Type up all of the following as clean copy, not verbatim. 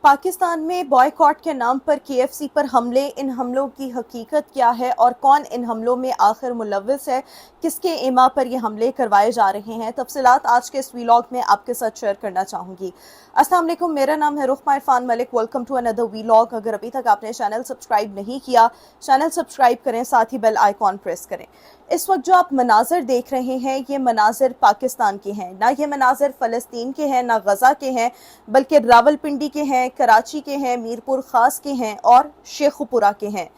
पाकिस्तान में बॉयकॉट के नाम पर KFC पर हमले, इन हमलों की हकीकत क्या है और कौन इन हमलों में आखिर मुलव्विस है, किसके इमा पर ये हमले करवाए जा रहे हैं, तफसीलात आज के इस वीलॉग में आपके साथ शेयर करना चाहूँगी। अस्सलाम वालेकुम, मेरा नाम है Rukhma Irfan Malik. Welcome to another vlog. अगर अभी तक आपने चैनल सब्सक्राइब नहीं किया, चैनल सब्सक्राइब करें, साथ ही बेल आइकॉन प्रेस करें। इस वक्त जो आप मनाजिर देख रहे हैं ये मनाजिर पाकिस्तान के हैं, ना ये मनाजिर फ़लस्तीन के हैं, ना गज़ा के हैं, बल्कि रावलपिंडी के हैं, कराची के हैं, मीरपुर ख़ास के हैं और शेखुपुरा के हैं।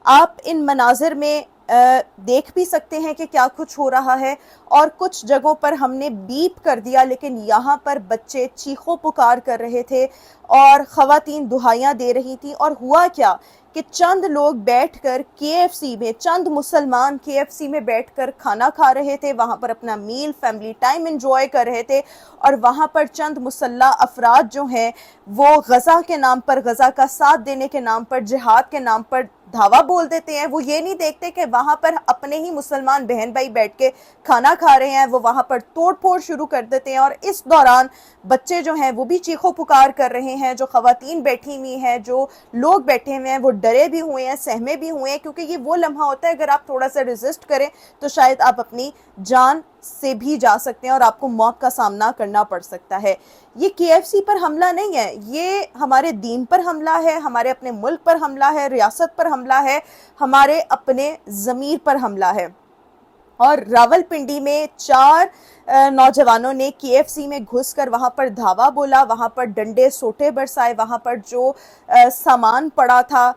आप इन मनाजिर में देख भी सकते हैं कि क्या कुछ हो रहा है, और कुछ जगहों पर हमने बीप कर दिया, लेकिन यहाँ पर बच्चे चीखों पुकार कर रहे थे और ख़वातीन दुहाइयाँ दे रही थी। और हुआ क्या कि चंद लोग बैठकर KFC में, चंद मुसलमान KFC में बैठकर खाना खा रहे थे, वहाँ पर अपना मील, फैमिली टाइम एंजॉय कर रहे थे, और वहाँ पर चंद मुसल्ला अफराद जो हैं वो गज़ा के नाम पर, गज़ा का साथ देने के नाम पर, जिहाद के नाम पर धावा बोल देते हैं। वो ये नहीं देखते कि वहाँ पर अपने ही मुसलमान बहन भाई बैठ के खाना खा रहे हैं, वो वहाँ पर तोड़ फोड़ शुरू कर देते हैं। और इस दौरान बच्चे जो हैं वो भी चीखों पुकार कर रहे हैं, जो ख़वातीन बैठी हुई हैं, जो लोग बैठे हुए हैं, वो डरे भी हुए हैं, सहमे भी हुए हैं, क्योंकि ये वो लम्हा होता है अगर आप थोड़ा सा रेजिस्ट करें तो शायद आप अपनी जान से भी जा सकते हैं और आपको मौत का सामना करना पड़ सकता है। ये KFC पर हमला नहीं है, ये हमारे दीन पर हमला है, हमारे अपने मुल्क पर हमला है, रियासत पर हमला है, हमारे अपने ज़मीर पर हमला है। और रावलपिंडी में 4 नौजवानों ने KFC में घुसकर वहाँ पर धावा बोला, वहाँ पर डंडे सोटे बरसाए, वहाँ पर जो सामान पड़ा था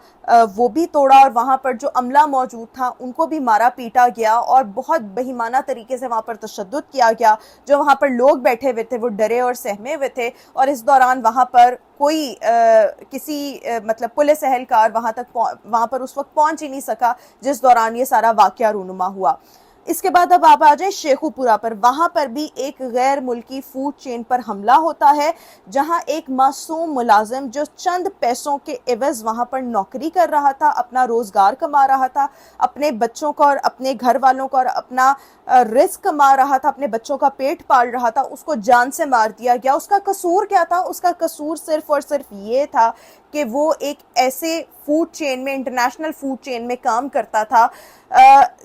वो भी तोड़ा, और वहाँ पर जो अमला मौजूद था उनको भी मारा पीटा गया, और बहुत बेईमाना तरीके से वहाँ पर तशद्दुद किया गया। जो वहाँ पर लोग बैठे हुए थे वो डरे और सहमे हुए थे, और इस दौरान वहाँ पर कोई मतलब पुलिस एहलकार वहाँ पर उस वक्त पहुँच ही नहीं सका जिस दौरान ये सारा वाक़या रूनुमा हुआ। इसके बाद अब आप आ जाए शेखुपुरा पर। वहाँ पर भी एक गैर मुल्की फूड चेन पर हमला होता है, जहाँ एक मासूम मुलाजिम जो चंद पैसों के एवज वहाँ पर नौकरी कर रहा था, अपना रोज़गार कमा रहा था, अपने बच्चों का और अपने घर वालों का और अपना रिस्क कमा रहा था, अपने बच्चों का पेट पाल रहा था, उसको जान से मार दिया गया। उसका कसूर क्या था? उसका कसूर सिर्फ और सिर्फ ये था कि वो एक ऐसे फूड चेन में, इंटरनेशनल फूड चेन में काम करता था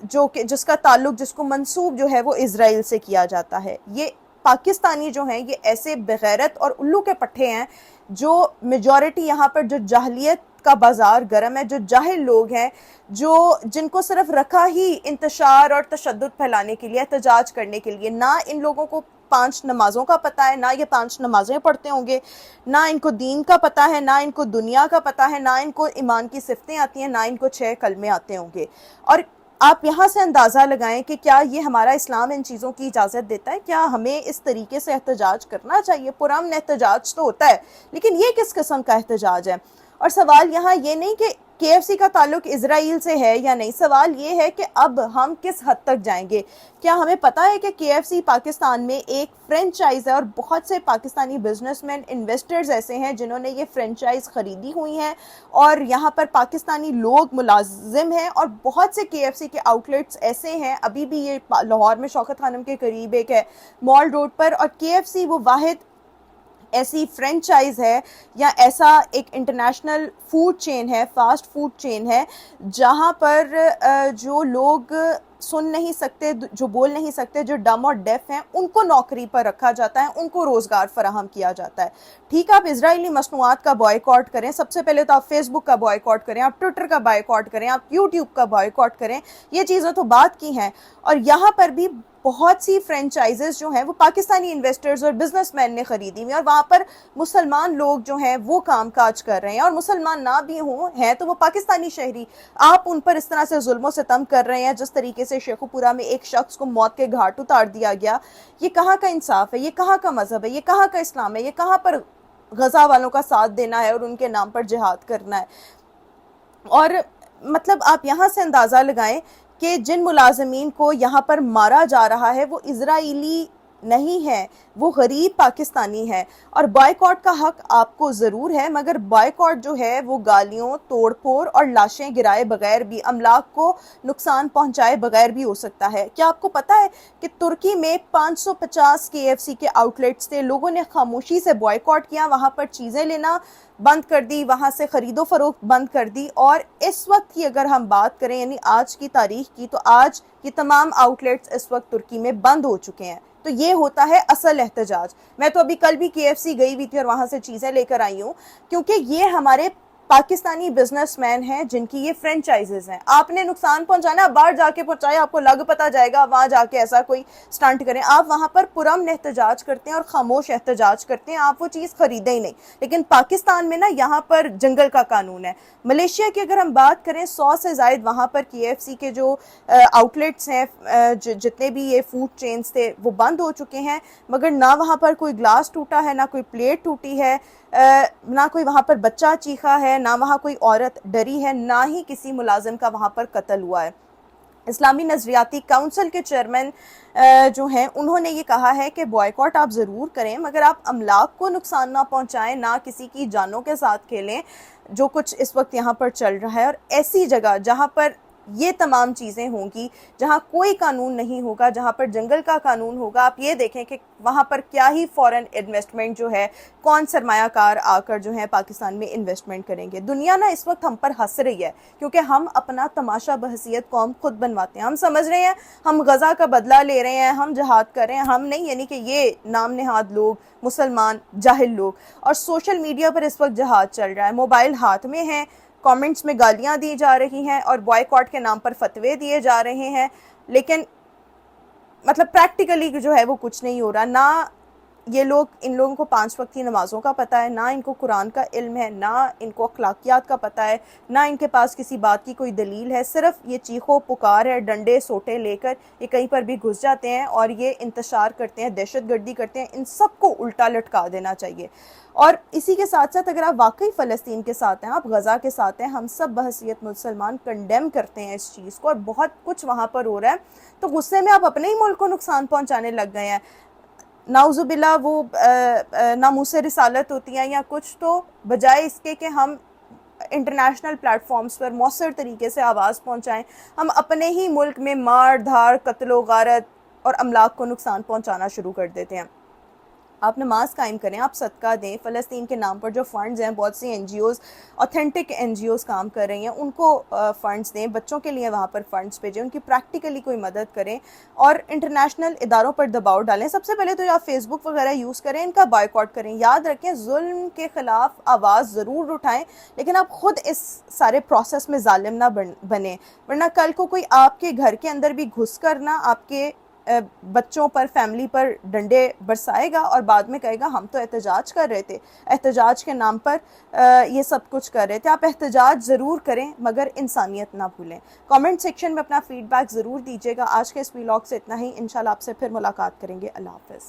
जो कि जिसका ताल्लुक, जिसको मंसूब जो है वो इजराइल से किया जाता है। ये पाकिस्तानी जो हैं ये ऐसे बेगैरत और उल्लू के पट्टे हैं जो मेजॉरिटी यहाँ पर, जो जाहलियत का बाजार गर्म है, जो जाहिल लोग हैं, जो जिनको सिर्फ रखा ही इंतशार और तशद्दुद फैलाने के लिए, एहतजाज करने के लिए। ना इन लोगों को 5 नमाज़ों का पता है, ना ये 5 नमाज़ें पढ़ते होंगे, ना इनको दीन का पता है, ना इनको दुनिया का पता है, ना इनको ईमान की सिफतें आती हैं, ना इनको 6 कलमे आते होंगे। और आप यहाँ से अंदाज़ा लगाएं कि क्या ये हमारा इस्लाम इन चीज़ों की इजाज़त देता है? क्या हमें इस तरीके से एहतजाज करना चाहिए? पुरअमन एहतजाज तो होता है, लेकिन ये किस किस्म का एहतजाज है? और सवाल यहाँ ये नहीं कि KFC का ताल्लुक इजराइल से है या नहीं, सवाल ये है कि अब हम किस हद तक जाएंगे। क्या हमें पता है कि KFC पाकिस्तान में एक फ्रेंचाइज है, और बहुत से पाकिस्तानी बिजनेसमैन, इन्वेस्टर्स ऐसे हैं जिन्होंने ये फ्रेंचाइज खरीदी हुई हैं, और यहाँ पर पाकिस्तानी लोग मुलाजिम हैं, और बहुत से KFC के आउटलेट्स ऐसे हैं। अभी भी ये लाहौर में शौकत खानम के करीब एक है, मॉल रोड पर, और KFC वो वाहिद ऐसी फ्रेंचाइज है या ऐसा एक इंटरनेशनल फूड चेन है, फास्ट फूड चेन है, जहाँ पर जो लोग सुन नहीं सकते, जो बोल नहीं सकते, जो डम और डेफ हैं, उनको नौकरी पर रखा जाता है, उनको रोज़गार फराहम किया जाता है। ठीक है, आप इजरायली मसनूआत का बॉयकॉट करें, सबसे पहले तो आप फेसबुक का बॉयकॉट करें, आप ट्विटर का बॉयकॉट करें, आप यूट्यूब का बॉयकॉट करें, ये चीज़ें तो बात की हैं। और यहाँ पर भी बहुत सी फ्रेंचाइजेस जो हैं वो पाकिस्तानी इन्वेस्टर्स और बिजनेसमैन ने खरीदी हुई, और वहाँ पर मुसलमान लोग जो हैं वो काम काज कर रहे हैं, और मुसलमान ना भी हों हैं तो वो पाकिस्तानी शहरी, आप उन पर इस तरह से जुल्म सितम कर रहे हैं जिस तरीके से शेखुपुरा में एक शख्स को मौत के घाट उतार दिया गया। ये कहाँ का इंसाफ है? ये कहाँ का मजहब है? ये कहाँ का इस्लाम है? ये कहाँ पर गजा वालों का साथ देना है और उनके नाम पर जिहाद करना है? और मतलब आप यहाँ से अंदाज़ा लगाएं कि जिन मुलाजमीन को यहाँ पर मारा जा रहा है वो इजराइली نہیں ہے وہ غریب پاکستانی ہے، اور بائیکاٹ کا حق آپ کو ضرور ہے، مگر بائیکاٹ جو ہے وہ گالیوں، توڑ پھوڑ اور لاشیں گرائے بغیر بھی، املاک کو نقصان پہنچائے بغیر بھی ہو سکتا ہے۔ کیا آپ کو پتا ہے کہ ترکی میں 550 KFC کے آؤٹ لیٹس تھے، لوگوں نے خاموشی سے بائیکاٹ کیا، وہاں پر چیزیں لینا بند کر دی، وہاں سے خرید و فروخت بند کر دی، اور اس وقت کی اگر ہم بات کریں یعنی آج کی تاریخ کی، تو آج یہ تمام آؤٹ لیٹس اس وقت ترکی میں بند ہو چکے ہیں۔ تو یہ ہوتا ہے اصل احتجاج۔ میں تو ابھی کل بھی KFC گئی ہوئی تھی اور وہاں سے چیزیں لے کر آئی ہوں، کیونکہ یہ ہمارے پاکستانی بزنس مین ہیں جن کی یہ فرینچائزز ہیں۔ آپ نے نقصان پہنچانا، باہر جا کے پہنچائے، آپ کو لگ پتا جائے گا، وہاں جا کے ایسا کوئی سٹنٹ کریں۔ آپ وہاں پر پرامن احتجاج کرتے ہیں اور خاموش احتجاج کرتے ہیں، آپ وہ چیز خریدیں ہی نہیں۔ لیکن پاکستان میں نا یہاں پر جنگل کا قانون ہے۔ ملیشیا کی اگر ہم بات کریں، 100 سے زائد وہاں پر KFC کے جو آؤٹ لیٹس ہیں، جتنے بھی یہ فوڈ چینز تھے وہ بند ہو چکے ہیں، مگر نہ وہاں پر کوئی گلاس ٹوٹا ہے، نہ کوئی پلیٹ ٹوٹی ہے، نہ کوئی وہاں پر بچہ چیخا ہے، نہ وہاں کوئی عورت ڈری ہے، نہ ہی کسی ملازم کا وہاں پر قتل ہوا ہے۔ اسلامی نظریاتی کونسل کے چیئرمین جو ہیں، انہوں نے یہ کہا ہے کہ بائیکاٹ آپ ضرور کریں، مگر آپ املاک کو نقصان نہ پہنچائیں، نہ کسی کی جانوں کے ساتھ کھیلیں، جو کچھ اس وقت یہاں پر چل رہا ہے۔ اور ایسی جگہ جہاں پر یہ تمام چیزیں ہوں گی، جہاں کوئی قانون نہیں ہوگا، جہاں پر جنگل کا قانون ہوگا، آپ یہ دیکھیں کہ وہاں پر کیا ہی فورن انویسٹمنٹ جو ہے، کون سرمایہ کار آ کر جو ہے پاکستان میں انویسٹمنٹ کریں گے۔ دنیا نا اس وقت ہم پر ہنس رہی ہے، کیونکہ ہم اپنا تماشا بحیثیت قوم خود بنواتے ہیں۔ ہم سمجھ رہے ہیں ہم غزہ کا بدلہ لے رہے ہیں، ہم جہاد کر رہے ہیں، ہم نہیں، یعنی کہ یہ نام نہاد لوگ، مسلمان جاہل لوگ، اور سوشل میڈیا پر اس وقت جہاد چل رہا ہے، موبائل ہاتھ میں ہیں، کامنٹس میں گالیاں دی جا رہی ہیں اور بائیکاٹ کے نام پر فتوے دیے جا رہے ہیں، لیکن مطلب پریکٹیکلی جو ہے وہ کچھ نہیں ہو رہا۔ نہ یہ لوگ، ان لوگوں کو 5 وقت کی نمازوں کا پتہ ہے، نہ ان کو قرآن کا علم ہے، نہ ان کو اخلاقیات کا پتہ ہے، نہ ان کے پاس کسی بات کی کوئی دلیل ہے، صرف یہ چیخو پکار ہے، ڈنڈے سوٹے لے کر یہ کہیں پر بھی گھس جاتے ہیں اور یہ انتشار کرتے ہیں، دہشت گردی کرتے ہیں۔ ان سب کو الٹا لٹکا دینا چاہیے۔ اور اسی کے ساتھ ساتھ اگر آپ واقعی فلسطین کے ساتھ ہیں، آپ غزہ کے ساتھ ہیں، ہم سب بحیثیت مسلمان کنڈیم کرتے ہیں اس چیز کو، اور بہت کچھ وہاں پر ہو رہا ہے، تو غصے میں آپ اپنے ہی ملک کو نقصان پہنچانے لگ گئے ہیں۔ نعوذ باللہ وہ ناموس رسالت ہوتی ہیں یا کچھ، تو بجائے اس کے کہ ہم انٹرنیشنل پلیٹ فارمز پر مؤثر طریقے سے آواز پہنچائیں، ہم اپنے ہی ملک میں مار دھاڑ، قتل و غارت اور املاک کو نقصان پہنچانا شروع کر دیتے ہیں۔ آپ نماز قائم کریں، آپ صدقہ دیں، فلسطین کے نام پر جو فنڈز ہیں، بہت سی NGOs، اوتھینٹک NGOs کام کر رہی ہیں، ان کو فنڈز دیں، بچوں کے لیے وہاں پر فنڈز بھیجیں، ان کی پریکٹیکلی کوئی مدد کریں، اور انٹرنیشنل اداروں پر دباؤ ڈالیں۔ سب سے پہلے تو آپ فیس بک وغیرہ یوز کریں، ان کا بائیکاٹ کریں۔ یاد رکھیں ظلم کے خلاف آواز ضرور اٹھائیں، لیکن آپ خود اس سارے پروسیس میں ظالم نہ بنیں، ورنہ کل کو کوئی آپ کے گھر کے اندر بھی گھس کر نہ آپ کے بچوں پر، فیملی پر ڈنڈے برسائے گا اور بعد میں کہے گا ہم تو احتجاج کر رہے تھے، احتجاج کے نام پر یہ سب کچھ کر رہے تھے۔ آپ احتجاج ضرور کریں، مگر انسانیت نہ بھولیں۔ کامنٹ سیکشن میں اپنا فیڈ بیک ضرور دیجیے گا۔ آج کے اس ویلاگ سے اتنا ہی، انشاءاللہ آپ سے پھر ملاقات کریں گے۔ اللہ حافظ۔